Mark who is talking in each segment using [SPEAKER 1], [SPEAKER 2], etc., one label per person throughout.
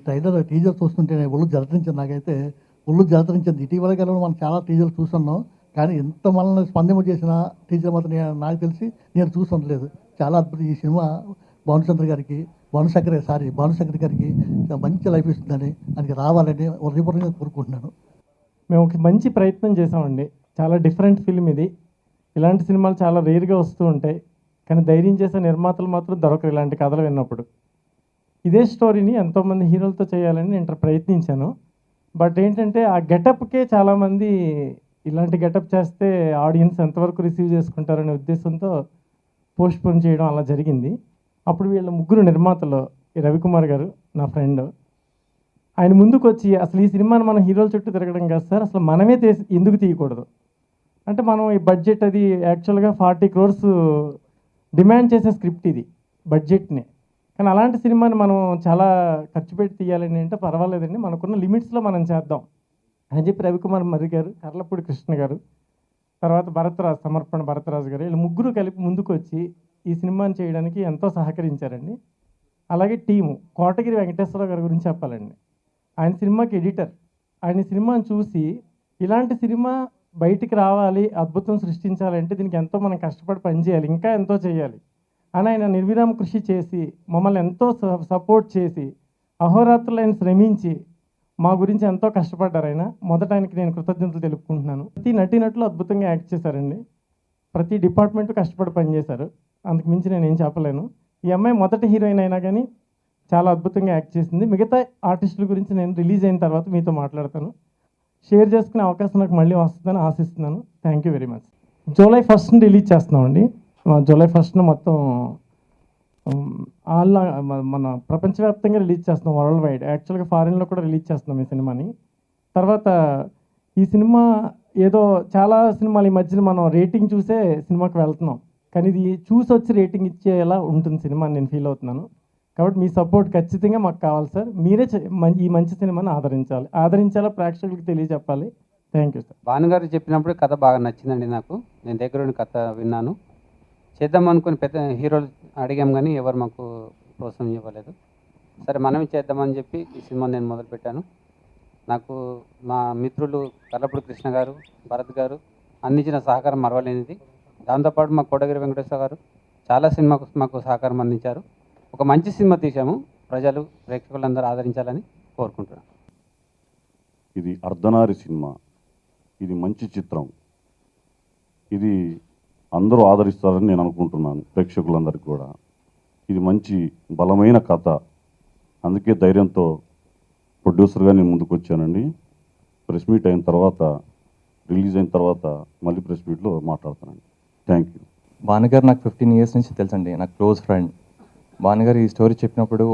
[SPEAKER 1] Trailer teaser చూస్తుంటే ఒళ్ళు జలతరించింది. నాకైతే ఒళ్ళు జలతరించింది. ఇటీవల కాలంలో మనం చాలా టీజర్లు చూస్తున్నాం, కానీ ఎంత మనల్ని స్పందన చేసిన టీజర్ మాత్రం నాకు తెలిసి నేను చూస్తుండలేదు. చాలా అద్భుతం. ఈ సినిమా భానుశంకర్ గారికి మంచి లైఫ్ ఇస్తుందని, ఆయనకి రావాలని హృదయపూర్వకంగా కోరుకుంటున్నాను.
[SPEAKER 2] మేము ఒక మంచి ప్రయత్నం చేసామండి. చాలా డిఫరెంట్ ఫిల్మ్ ఇది. ఇలాంటి సినిమాలు చాలా రేర్గా వస్తూ ఉంటాయి, కానీ ధైర్యం చేసే నిర్మాతలు మాత్రం దొరకరు ఇలాంటి కథలు విన్నప్పుడు. ఇదే స్టోరీని ఎంతోమంది హీరోలతో చేయాలని నేను ప్రయత్నించాను. బట్ ఏంటంటే ఆ గెటప్కే చాలామంది ఇలాంటి గెటప్ చేస్తే ఆడియన్స్ ఎంతవరకు రిసీవ్ చేసుకుంటారనే ఉద్దేశంతో పోస్ట్పోన్ చేయడం అలా జరిగింది. అప్పుడు వీళ్ళ ముగ్గురు నిర్మాతలు, రవికుమార్ గారు నా ఫ్రెండ్, ఆయన ముందుకు వచ్చి అసలు ఈ సినిమాని మనం హీరోల చుట్టూ తిరగడం కాదు సార్, అసలు మనమే ఎందుకు తీయకూడదు అంటే, మనం ఈ బడ్జెట్ అది యాక్చువల్గా 40 crores డిమాండ్ చేసే స్క్రిప్ట్ ఇది బడ్జెట్ని, కానీ అలాంటి సినిమాని మనం చాలా ఖర్చు పెట్టి తీయాలని అంటే పర్వాలేదండి, మనకున్న లిమిట్స్లో మనం చేద్దాం అని చెప్పి రవికుమార్ మర్రి గారు, కర్లపూడి కృష్ణ గారు, తర్వాత సమర్పణ భరతరాజు గారు, వీళ్ళు ముగ్గురు కలిపి ముందుకు వచ్చి ఈ సినిమాని చేయడానికి ఎంతో సహకరించారండి. అలాగే టీము కోటగిరి వెంకటేశ్వరరావు గారి గురించి చెప్పాలండి. ఆయన సినిమాకి ఎడిటర్. ఆయన సినిమాని చూసి ఇలాంటి సినిమా బయటికి రావాలి, అద్భుతం సృష్టించాలంటే దీనికి ఎంతో మనం కష్టపడి పనిచేయాలి, ఇంకా ఎంతో చేయాలి అని ఆయన నిర్విరామ కృషి చేసి మమ్మల్ని ఎంతో సపోర్ట్ చేసి అహోరాత్రులు ఆయన శ్రమించి మా గురించి ఎంతో కష్టపడ్డారు. ఆయన మొదట ఆయనకి నేను కృతజ్ఞతలు తెలుపుకుంటున్నాను. ప్రతి నటీనటులు అద్భుతంగా యాక్ట్ చేశారండి. ప్రతి డిపార్ట్మెంట్ కష్టపడి పనిచేశారు. అంతకు మించి నేను ఏం చెప్పలేను. ఈ అమ్మాయి మొదటి హీరోయిన్ అయినా కానీ చాలా అద్భుతంగా యాక్ట్ చేసింది. మిగతా ఆర్టిస్టుల గురించి నేను రిలీజ్ అయిన తర్వాత మీతో మాట్లాడతాను. షేర్ చేసుకునే అవకాశం నాకు మళ్ళీ వస్తుందని ఆశిస్తున్నాను. Thank you very much. July 1st release చేస్తున్నామండి. July 1st మొత్తం మన ప్రపంచవ్యాప్తంగా రిలీజ్ చేస్తున్నాం, వరల్డ్ వైడ్. యాక్చువల్గా ఫారిన్లో కూడా రిలీజ్ చేస్తున్నాం ఈ సినిమాని. తర్వాత ఈ సినిమా ఏదో చాలా సినిమాలు ఈ మధ్యన మనం రేటింగ్ చూసే సినిమాకి వెళ్తున్నాం, కానీ ఇది చూసి వచ్చి రేటింగ్ ఇచ్చేలా ఉంటుంది సినిమా అని నేను ఫీల్ అవుతున్నాను. కాబట్టి మీ సపోర్ట్ ఖచ్చితంగా మాకు కావాలి సార్. మీరే ఈ మంచి సినిమాని ఆదరించాలా ప్రేక్షకులకు తెలియజెప్పాలి. Thank you sir.
[SPEAKER 3] భానుగారు చెప్పినప్పుడు కథ బాగా నచ్చిందండి నాకు. నేను దగ్గరుండి కథ విన్నాను. చేద్దాం అనుకుని పెద్ద హీరోలు అడిగాం, కానీ ఎవరు మాకు ప్రోత్సాహం ఇవ్వలేదు. సరే మనమే చేద్దామని చెప్పి ఈ సినిమా నేను మొదలుపెట్టాను. నాకు మా మిత్రులు కర్లపూడి కృష్ణ గారు, భరత్ గారు అందించిన సహకారం మరవలేనిది. దాంతోపాటు మా కోటగిరి వెంకటేశ్వర గారు చాలా సినిమాకు మాకు సహకారం అందించారు. ఒక మంచి సినిమా తీసాము, ప్రజలు ప్రేక్షకులందరూ ఆదరించాలని కోరుకుంటున్నాను.
[SPEAKER 4] ఇది అర్ధనారి సినిమా, ఇది మంచి చిత్రం, ఇది అందరూ ఆదరిస్తారని నేను అనుకుంటున్నాను. ప్రేక్షకులందరికీ కూడా ఇది మంచి బలమైన కథ, అందుకే ధైర్యంతో ప్రొడ్యూసర్గా నేను ముందుకు వచ్చానండి. ప్రెస్ మీట్ అయిన తర్వాత, రిలీజ్ అయిన తర్వాత మళ్ళీ ప్రెస్ మీట్లో మాట్లాడతానండి. Thank you.
[SPEAKER 5] భానుగారు నాకు 15 years నుంచి తెలుసండి, నాకు క్లోజ్ ఫ్రెండ్. భానుగారు ఈ స్టోరీ చెప్పినప్పుడు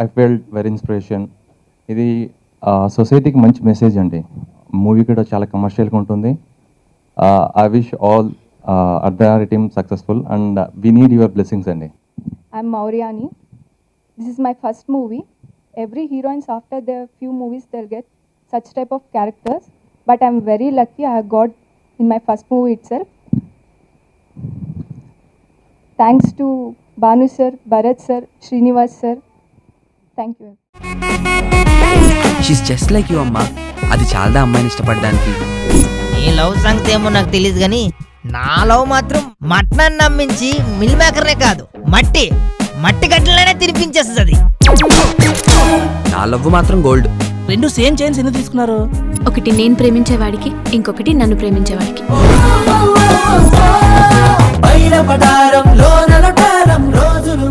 [SPEAKER 5] ఐ ఫెల్ట్ వెరీ ఇన్స్పిరేషన్. ఇది సొసైటీకి మంచి మెసేజ్ అండి. మూవీ కూడా చాలా కమర్షియల్గా ఉంటుంది. I wish all అర్ధనారి team successful and we need your blessings అండి.
[SPEAKER 6] I'm Mauryani. This is my first movie. Every heroines after their few movies they'll get such type of characters, but I'm very lucky I have got in my first movie itself. Thanks to Banu sir, Bharat sir, Srinivas sir. Thank you.
[SPEAKER 7] She's just like you అమ్మా. అది చాలా అమ్మాయిని ఇష్టపడడానికి.
[SPEAKER 8] నీ love సంగతి ఏమో నాకు తెలియదు, కానీ నా లవ్ మాత్రం మటన్ నమ్మించి మిల్ మేకర్నే కాదు, మట్టి గడ్డలనే తినిపించేస్తుంది.
[SPEAKER 7] నా లవ్ మాత్రం గోల్డ్.
[SPEAKER 8] రెండు సేమ్ చైన్స్ ఎందుకు తీసుకున్నారు?
[SPEAKER 9] ఒకటి నేను ప్రేమించేవాడికి, ఇంకొకటి నన్ను ప్రేమించేవాడికి.
[SPEAKER 8] బయలుపడారం లోనల రోజులు